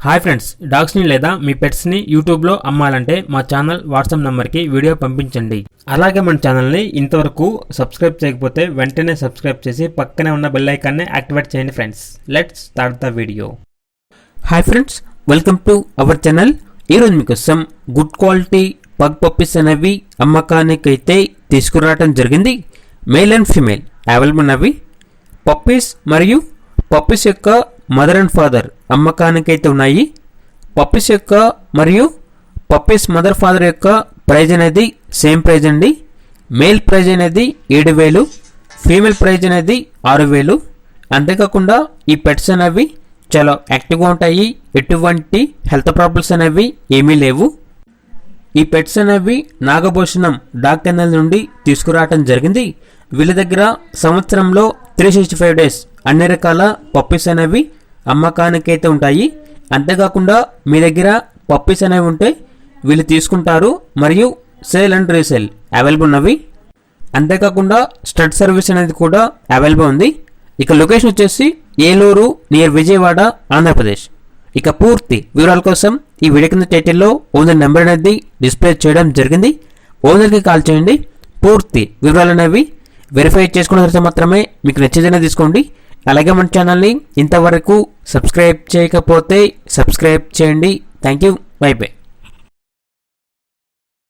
Hi friends, డాగ్స్ని లేదా మీ పెట్స్ని యూట్యూబ్లో అమ్మాలంటే మా ఛానల్ వాట్సాప్ నెంబర్కి వీడియో పంపించండి. అలాగే మన ఛానల్ని ఇంతవరకు సబ్స్క్రైబ్ చేయకపోతే వెంటనే సబ్స్క్రైబ్ చేసి పక్కనే ఉన్న బెల్ ఐకాన్ని యాక్టివేట్ చేయండి friends. Let's start the video. Hi friends, welcome to our channel. ఈరోజు మీకోసం గుడ్ క్వాలిటీ పగ్ పప్పీస్ అనేవి అమ్మకానికైతే తీసుకురావడం జరిగింది. మేల్ అండ్ ఫీమేల్ అవైలబుల్ ఉన్నవి. పప్పీస్ మరియు పప్పీస్ యొక్క మదర్ అండ్ ఫాదర్ అమ్మకానికైతే ఉన్నాయి. పప్పీస్ యొక్క మరియు పప్పీస్ మదర్ ఫాదర్ యొక్క ప్రైజ్ అనేది సేమ్ ప్రైజ్ అండి. మేల్ ప్రైజ్ అనేది 7,000, ఫీమేల్ ప్రైజ్ అనేది 6,000. అంతేకాకుండా ఈ పెట్స్ అనేవి చాలా యాక్టివ్గా ఉంటాయి. ఎటువంటి హెల్త్ ప్రాబ్లమ్స్ అనేవి ఏమీ లేవు. ఈ పెట్స్ అనేవి నాగభూషణం డాగ్ కెన్నెల్ నుండి తీసుకురావటం జరిగింది. వీళ్ళ దగ్గర సంవత్సరంలో 365 days అన్ని రకాల పప్పీస్ అనేవి అమ్మకానికైతే ఉంటాయి. అంతేకాకుండా మీ దగ్గర పప్పీస్ అనేవి ఉంటే వీళ్ళు తీసుకుంటారు మరియు సేల్ అండ్ రీసేల్ అవైలబుల్ ఉన్నవి. అంతేకాకుండా స్టడ్ సర్వీస్ అనేది కూడా అవైలబుల్ ఉంది. ఇక లొకేషన్ వచ్చేసి ఏలూరు నియర్ విజయవాడ, ఆంధ్రప్రదేశ్. ఇక పూర్తి వివరాల కోసం ఈ వీడియో కింద టైటిల్లో ఓనర్ నెంబర్ అనేది డిస్ప్లే చేయడం జరిగింది. ఓనర్కి కాల్ చేయండి. పూర్తి వివరాలు అనేవి వెరిఫై చేసుకున్న తర్వాత మాత్రమే మీకు నచ్చేదైనా తీసుకోండి. అలాగే మన ఛానల్ని ఇంతవరకు సబ్స్క్రైబ్ చేయకపోతే సబ్స్క్రైబ్ చేయండి. Thank you. By by.